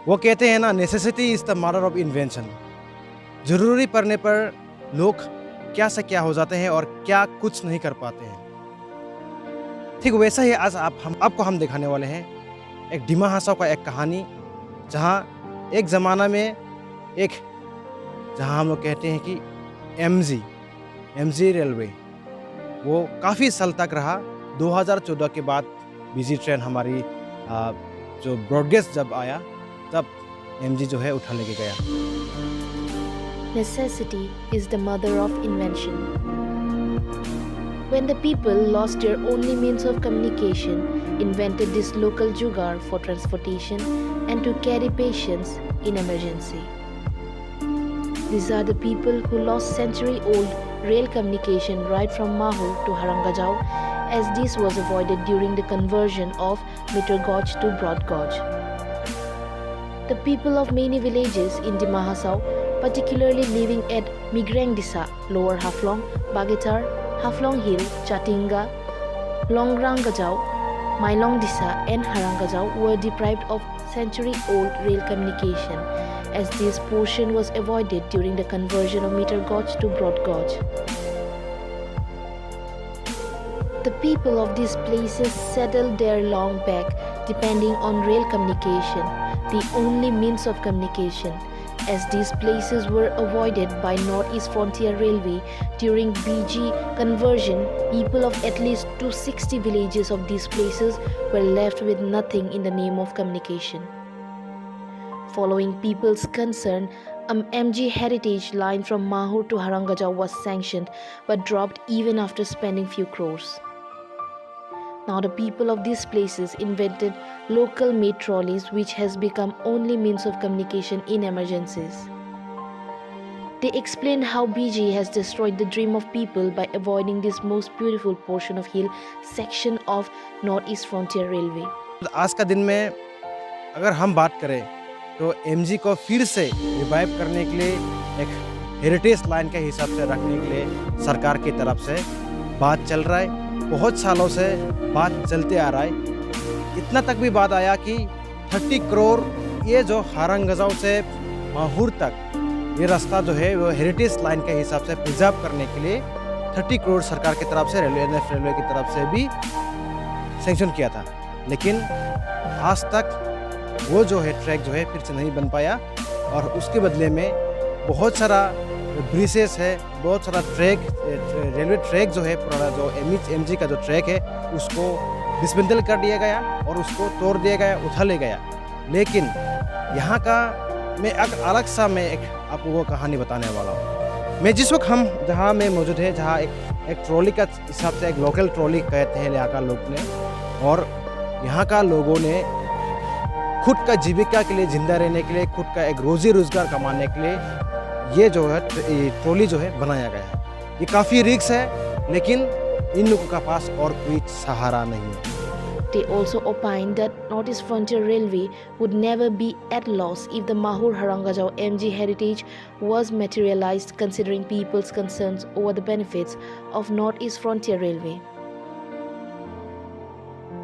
वो कहते हैं ना, necessity is the mother of invention. ज़रूरी पड़ने पर लोग क्या से क्या हो जाते हैं और क्या कुछ नहीं कर पाते हैं। ठीक वैसा ही आज आपको हम दिखाने वाले हैं एक डिमा हासाओ का एक कहानी, जहाँ एक ज़माना में एक जहाँ हम लोग कहते हैं कि एमजी रेलवे वो काफ़ी साल तक रहा। 2014 के बाद बिजी ट्रेन हमारी जो ब्रॉडगेज जब आया तब एमजी जो है उठा लेके गया। Necessity is the mother of invention. When the people lost their only means of communication, invented this local jugaad for transportation and to carry patients in emergency. These are the people who lost century-old rail communication right from Mahur to Harangajau, as this was avoided during the conversion of Mitter Gorge to Broad Gorge. The people of many villages in Dima Hasao, particularly living at Migrang Disa, Lower Haflong, Bagetar, Haflong Hill, Chatinga, Longrangajau, Mailong Disa and Harangajau were deprived of century-old rail communication, as this portion was avoided during the conversion of Mitter Gorge to Broad Gorge. The people of these places settled there long back, depending on rail communication, the only means of communication, as these places were avoided by Northeast Frontier Railway during BG conversion. People of at least 260 villages of these places were left with nothing in the name of communication. Following people's concern, MG heritage line from Mahur to Harangajau was sanctioned but dropped even after spending few crores. Now the people of these places invented local made trolleys, which has become only means of communication in emergencies. They explained how BG has destroyed the dream of people by avoiding this most beautiful portion of hill section of Northeast Frontier Railway. आज का दिन में अगर हम बात करें तो MG को फिर से रिवाइव करने के लिए एक हेरिटेज लाइन के हिसाब से रखने के लिए सरकार की तरफ से बात चल रहा है। बहुत सालों से बात चलते आ रहा है। इतना तक भी बात आया कि 30 करोड़ ये जो हारंगजाव से माहूर तक ये रास्ता जो है वो हेरिटेज लाइन के हिसाब से प्रिजर्व करने के लिए 30 करोड़ सरकार की तरफ से रेलवे की तरफ से भी सैंक्शन किया था। लेकिन आज तक वो जो है ट्रैक जो है फिर से नहीं बन पाया और उसके बदले में बहुत सारा ब्रिजेस है, बहुत सारा ट्रैक रेलवे ट्रैक जो है पुराना जो एमजी का जो ट्रैक है उसको डिसमेंटल कर दिया गया और उसको तोड़ दिया गया, उठा ले गया। लेकिन यहाँ का मैं एक अलग सा मैं एक आपको वो कहानी बताने वाला हूँ। मैं जिस वक्त हम जहाँ मैं मौजूद है, जहाँ एक ट्रॉली का हिसाब से एक लोकल ट्रॉली कहते हैं यहाँ का लोग ने, और यहाँ का लोगों ने खुद का जीविका के लिए, जिंदा रहने के लिए, खुद का एक रोजी रोजगार कमाने के लिए ये जो है ट्रॉली जो है बनाया गया है। ये काफ़ी रिस्क है, लेकिन इन लोगों का पास और कोई सहारा नहीं है। They also opined that Northeast Frontier Railway would never be at loss if the Mahur Harangajau MG heritage was materialized, considering people's concerns over the benefits of Northeast Frontier Railway.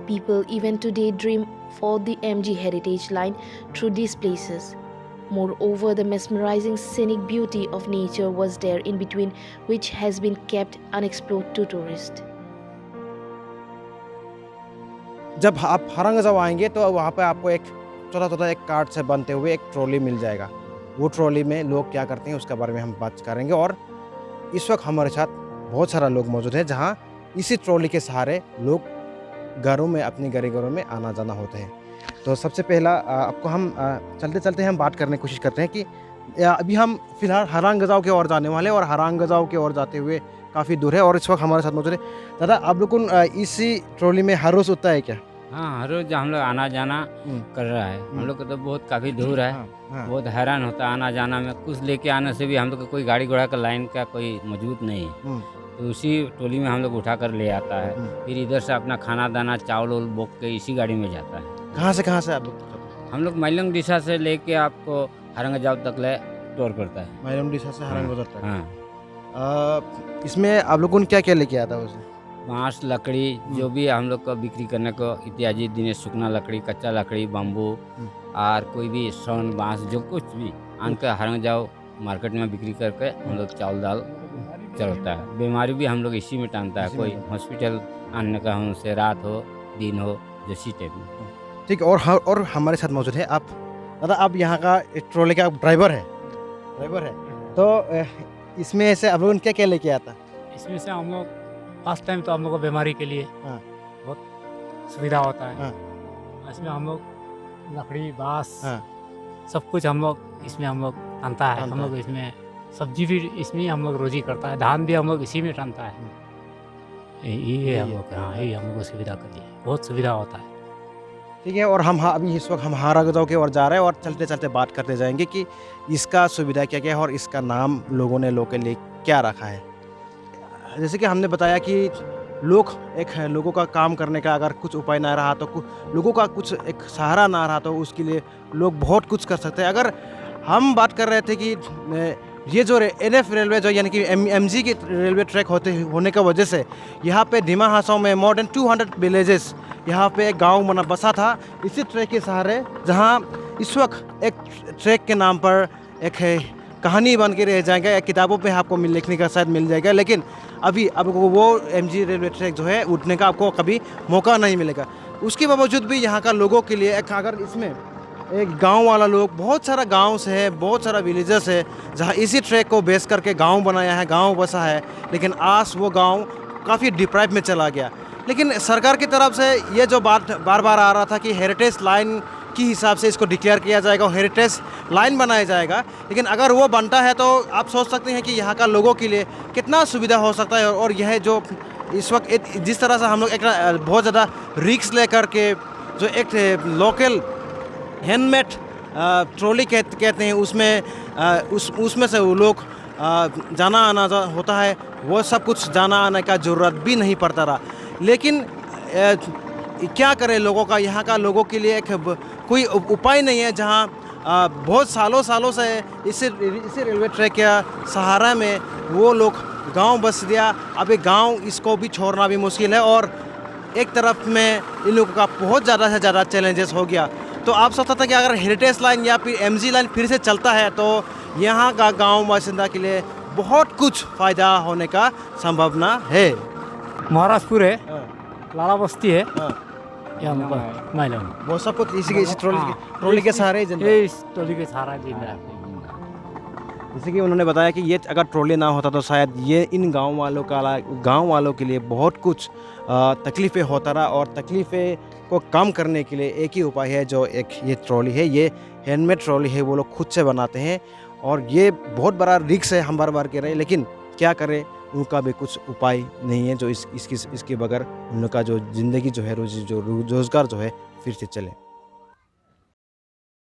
People even today dream for the MG heritage line through these places. Moreover, the mesmerizing scenic beauty of nature was there in between, which has been kept unexplored to tourists. जब आप हारंगजाव आएंगे तो वहाँ पे आपको एक छोटा एक कार्ड से बनते हुए एक ट्रॉली मिल जाएगा। वो ट्रॉली में लोग क्या करते हैं उसके बारे में हम बात करेंगे। और इस वक्त हमारे साथ बहुत सारा लोग मौजूद हैं जहाँ इसी ट्रॉली के सहारे लोग घरों में, अपने घरों में आना जाना होते हैं। तो सबसे पहला आपको हम चलते चलते हम बात करने की कोशिश करते हैं कि अभी हम फिलहाल हारंगजाव की ओर जाने वाले हैं और हारंगजाव की ओर जाते हुए काफ़ी दूर है और इस वक्त हमारे साथ मौजूद है। दादा, आप लोग को इसी ट्रॉली में हर रोज़ होता है क्या? हाँ, हर रोज हम लोग आना जाना कर रहा है। हम लोग को तो बहुत काफ़ी दूर है। हाँ। बहुत हैरान होता है आना जाना में। कुछ लेके आने से भी हम लोग को कोई गाड़ी घोड़ा का लाइन का कोई मौजूद नहीं है, तो उसी ट्रॉली में हम लोग उठा कर ले आता है। फिर इधर से अपना खाना दाना चावल उल बोक के इसी गाड़ी में जाता है। कहाँ से आप लोग? हम लोग माइलंग दिशा से लेके आपको हारंगजाव तक ले टूर करता है। माइलम दिशा से हारंगजाव तक। हाँ। इसमें आप लोगों ने क्या क्या लेके आया था उसे? बांस लकड़ी जो भी हम लोग को बिक्री करने को इत्यादि दिन सूखना लकड़ी कच्चा लकड़ी बम्बू और कोई भी सन बांस जो कुछ भी आन के हर जाओ मार्केट में बिक्री करके हम लोग चावल दाल चलता है। बीमारी भी हम लोग इसी में टानता है, कोई हॉस्पिटल आने का हमसे रात हो दिन हो जैसी टाइप में। ठीक है, और हमारे साथ मौजूद है आप दादा, आप यहाँ का ट्रॉली का ड्राइवर है तो इसमें से आप लोगों ने क्या क्या लेके आता? इसमें से हम लोग फर्स्ट टाइम तो हम लोग को बीमारी के लिए हाँ। बहुत सुविधा होता है। हाँ। इसमें हम लोग लकड़ी बांस हाँ। सब कुछ हम लोग इसमें हम लोग टानता है। हम लोग इसमें सब्जी भी इसमें ही हम लोग रोजी करता है, धान भी हम लोग इसी में टानता है। ये हम लोग हाँ ये हम लोग को सुविधा कर है, बहुत सुविधा होता है। ठीक है, और हम अभी इस वक्त हम हारागजाव की ओर जा रहे हैं और चलते चलते बात करते जाएंगे कि इसका सुविधा क्या क्या है और इसका नाम लोगों ने लोग के लिए क्या रखा है। जैसे कि हमने बताया कि लोगों का काम करने का अगर कुछ उपाय ना रहा तो लोगों का कुछ एक सहारा ना रहा तो उसके लिए लोग बहुत कुछ कर सकते हैं। अगर हम बात कर रहे थे कि ये जो NF रेलवे जो यानी कि MG की रेलवे ट्रैक होने की वजह से यहाँ पे धीमा हासों में मोर देन 200 विलेजेस यहाँ पे एक गाँव बसा था इसी ट्रैक के सहारे, जहाँ इस वक्त एक ट्रैक के नाम पर एक कहानी बन के रह जाएगा, किताबों पे आपको लिखने का शायद मिल जाएगा, लेकिन अभी अब वो MG रेलवे ट्रैक जो है उठने का आपको कभी मौका नहीं मिलेगा। उसके बावजूद भी यहाँ का लोगों के लिए अगर इसमें एक गांव वाला लोग, बहुत सारा गांव से है, बहुत सारा विलेजेस है जहाँ इसी ट्रैक को बेस करके गांव बनाया है, गांव बसा है, लेकिन आज वो गांव काफ़ी डिप्राइव में चला गया। लेकिन सरकार की तरफ से ये जो बात बार बार आ रहा था कि हेरिटेज लाइन की हिसाब से इसको डिक्लेयर किया जाएगा और हेरिटेज लाइन बनाया जाएगा, लेकिन अगर वो बनता है तो आप सोच सकते हैं कि यहाँ का लोगों के लिए कितना सुविधा हो सकता है। और यह जो इस वक्त जिस तरह से हम लोग एक बहुत ज़्यादा रिस्क लेकर के जो एक लोकल हैंडमेड ट्रॉली कहते हैं उसमें से वो लोग जाना आना होता है, वो सब कुछ जाना आने का ज़रूरत भी नहीं पड़ता रहा। लेकिन क्या करें, लोगों का यहाँ का लोगों के लिए एक कोई उपाय नहीं है, जहाँ बहुत सालों से इसी रेलवे ट्रैक के सहारा में वो लोग गांव बस दिया। अभी गांव इसको भी छोड़ना भी मुश्किल है और एक तरफ में इन लोगों का बहुत ज़्यादा से ज़्यादा चैलेंजेस हो गया। तो आप सोचता था कि अगर हेरिटेज लाइन या फिर MG लाइन फिर से चलता है तो यहाँ का गांव बासिंदा के लिए बहुत कुछ फ़ायदा होने का संभावना है। महाराजपुर है, लाला बस्ती है, वो सब कुछ इसी ट्रॉली के सहारे ही जिंदा है। इस ट्रॉली के सहारा जिंदा है। जैसे कि उन्होंने बताया कि ये अगर ट्रॉली ना होता तो शायद ये इन गांव वालों के लिए बहुत कुछ तकलीफ़ें होता रहा, और तकलीफ़ें को कम करने के लिए एक ही उपाय है जो ये ट्रॉली है, ये हैंडमेड ट्रॉली है, वो लोग खुद से बनाते हैं। और ये बहुत बड़ा रिस्क है, हम बार कह रहे हैं, लेकिन क्या करें, उनका भी कुछ उपाय नहीं है जो इसके बगैर उनका जो ज़िंदगी जो है रोज़गार जो है फिर से चले।